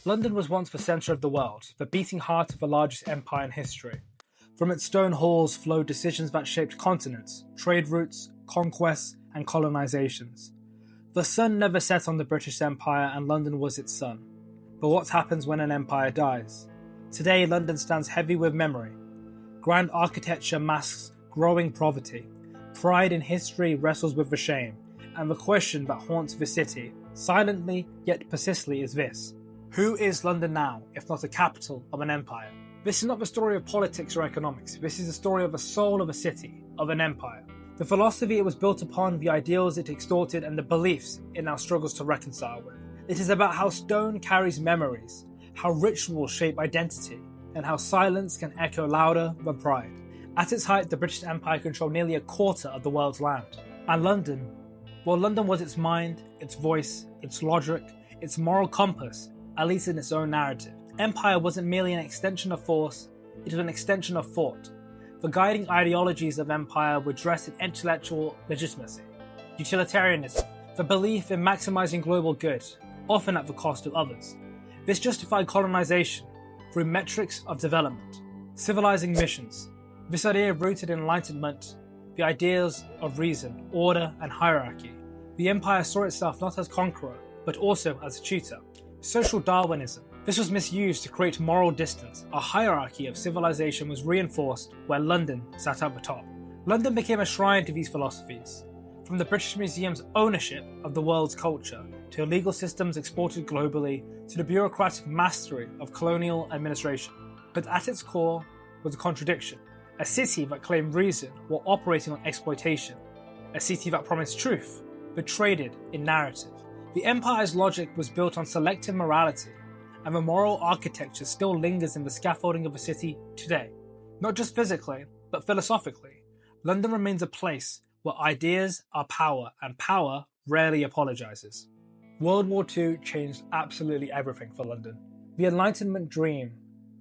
London was once the centre of the world, the beating heart of the largest empire in history. From its stone halls flowed decisions that shaped continents, trade routes, conquests, and colonizations. The sun never set on the British Empire, and London was its sun. But what happens when an empire dies? Today, London stands heavy with memory. Grand architecture masks growing poverty. Pride in history wrestles with the shame, and the question that haunts the city, silently yet persistently, is this: who is London now, if not the capital of an empire? This is not the story of politics or economics. This is the story of the soul of a city, of an empire. The philosophy it was built upon, the ideals it extorted, and the beliefs it now struggles to reconcile with. It is about how stone carries memories, how rituals shape identity, and how silence can echo louder than pride. At its height, the British Empire controlled nearly a quarter of the world's land. And London, well, London was its mind, its voice, its logic, its moral compass, at least in its own narrative. Empire wasn't merely an extension of force, it was an extension of thought. The guiding ideologies of empire were dressed in intellectual legitimacy, utilitarianism, the belief in maximizing global good, often at the cost of others. This justified colonization through metrics of development, civilizing missions. This idea rooted in Enlightenment, the ideas of reason, order, and hierarchy. The empire saw itself not as conqueror, but also as a tutor. Social Darwinism. This was misused to create moral distance. A hierarchy of civilization was reinforced where London sat at the top. London became a shrine to these philosophies. From the British Museum's ownership of the world's culture, to legal systems exported globally, to the bureaucratic mastery of colonial administration. But at its core was a contradiction. A city that claimed reason while operating on exploitation. A city that promised truth, but traded in narrative. The empire's logic was built on selective morality, and the moral architecture still lingers in the scaffolding of the city today. Not just physically, but philosophically, London remains a place where ideas are power, and power rarely apologizes. World War II changed absolutely everything for London. The Enlightenment dream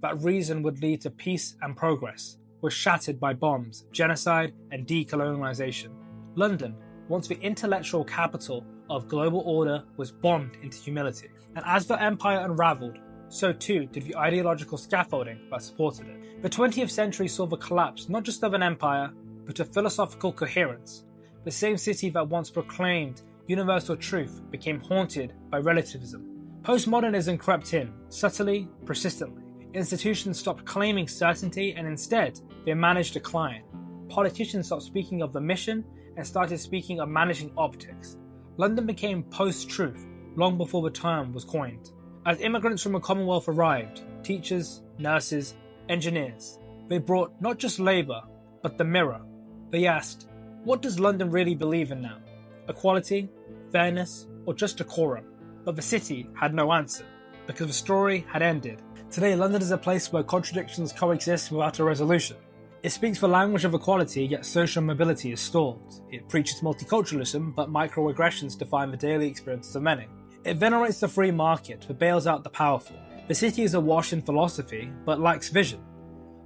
that reason would lead to peace and progress was shattered by bombs, genocide, and decolonization. London, once the intellectual capital of global order, was bombed into humility. And as the empire unraveled, so too did the ideological scaffolding that supported it. The 20th century saw the collapse not just of an empire, but of philosophical coherence. The same city that once proclaimed universal truth became haunted by relativism. Postmodernism crept in, subtly, persistently. Institutions stopped claiming certainty and instead they managed decline. Politicians stopped speaking of the mission and started speaking of managing optics. London became post-truth long before the term was coined. As immigrants from the Commonwealth arrived, teachers, nurses, engineers, they brought not just labour, but the mirror. They asked, what does London really believe in now? Equality, fairness, or just decorum? But the city had no answer, because the story had ended. Today, London is a place where contradictions coexist without a resolution. It speaks the language of equality, yet social mobility is stalled. It preaches multiculturalism, but microaggressions define the daily experiences of many. It venerates the free market, but bails out the powerful. The city is awash in philosophy, but lacks vision.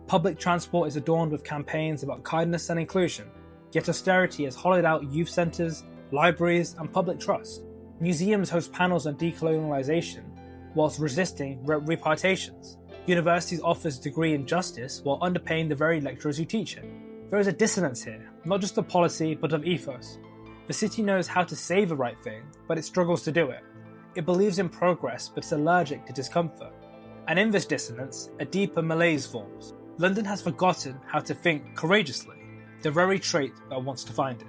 Public transport is adorned with campaigns about kindness and inclusion, yet austerity has hollowed out youth centres, libraries, and public trust. Museums host panels on decolonialization, whilst resisting repartitions. Universities offers a degree in justice while underpaying the very lecturers who teach it. There is a dissonance here, not just of policy, but of ethos. The city knows how to say the right thing, but it struggles to do it. It believes in progress, but is allergic to discomfort. And in this dissonance, a deeper malaise forms. London has forgotten how to think courageously, the very trait that wants to find it.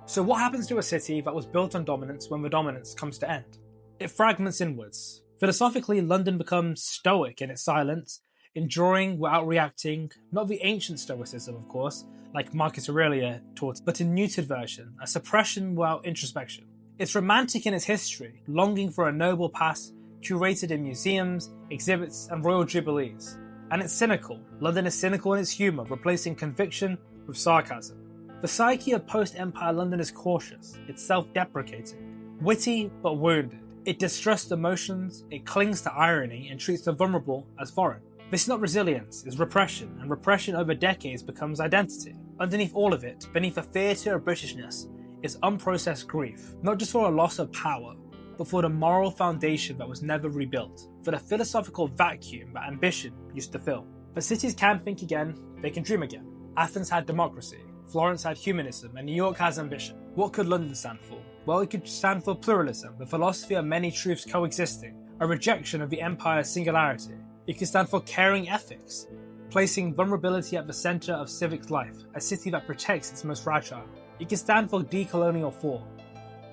So what happens to a city that was built on dominance when the dominance comes to end? It fragments inwards. Philosophically, London becomes stoic in its silence, enduring without reacting, not the ancient stoicism, of course, like Marcus Aurelius taught, but a neutered version, a suppression without introspection. It's romantic in its history, longing for a noble past, curated in museums, exhibits, and royal jubilees. And it's cynical. London is cynical in its humour, replacing conviction with sarcasm. The psyche of post-Empire London is cautious, it's self-deprecating, witty but wounded. It distrusts emotions, it clings to irony, and treats the vulnerable as foreign. This is not resilience, it's repression, and repression over decades becomes identity. Underneath all of it, beneath the theatre of Britishness, is unprocessed grief, not just for a loss of power, but for the moral foundation that was never rebuilt, for the philosophical vacuum that ambition used to fill. But cities can think again, they can dream again. Athens had democracy, Florence had humanism, and New York has ambition. What could London stand for? Well, it could stand for pluralism, the philosophy of many truths coexisting, a rejection of the empire's singularity. It could stand for caring ethics, placing vulnerability at the centre of civic life, a city that protects its most fragile. It could stand for decolonial thought,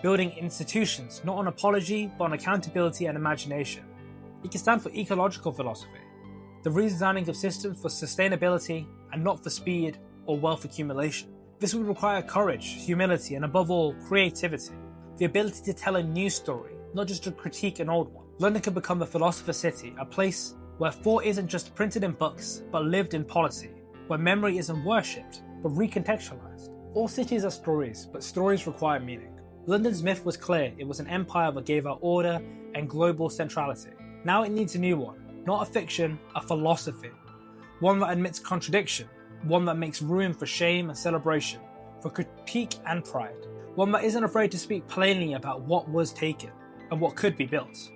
building institutions not on apology but on accountability and imagination. It could stand for ecological philosophy, the redesigning of systems for sustainability and not for speed or wealth accumulation. This would require courage, humility, and above all, creativity. The ability to tell a new story, not just to critique an old one. London could become a philosopher city, a place where thought isn't just printed in books, but lived in policy, where memory isn't worshipped, but recontextualized. All cities are stories, but stories require meaning. London's myth was clear, it was an empire that gave out order and global centrality. Now it needs a new one, not a fiction, a philosophy. One that admits contradiction, one that makes room for shame and celebration, for critique and pride. One that isn't afraid to speak plainly about what was taken and what could be built.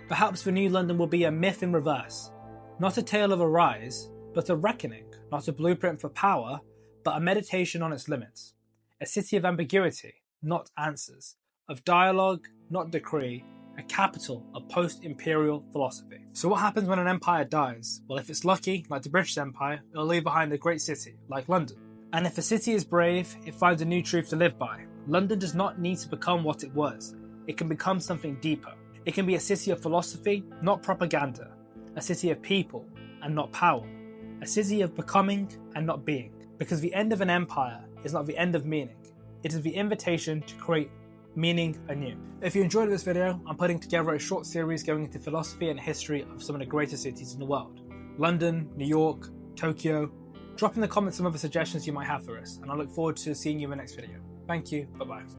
Perhaps the new London will be a myth in reverse, not a tale of a rise, but a reckoning, not a blueprint for power, but a meditation on its limits. A city of ambiguity, not answers, of dialogue, not decree, a capital of post-imperial philosophy. So what happens when an empire dies? Well, if it's lucky, like the British Empire, it'll leave behind a great city, like London. And if a city is brave, it finds a new truth to live by. London does not need to become what it was. It can become something deeper. It can be a city of philosophy, not propaganda. A city of people, and not power. A city of becoming, and not being. Because the end of an empire is not the end of meaning. It is the invitation to create meaning anew. If you enjoyed this video, I'm putting together a short series going into philosophy and history of some of the greatest cities in the world. London, New York, Tokyo. Drop in the comments some other suggestions you might have for us, and I look forward to seeing you in the next video. Thank you, bye bye.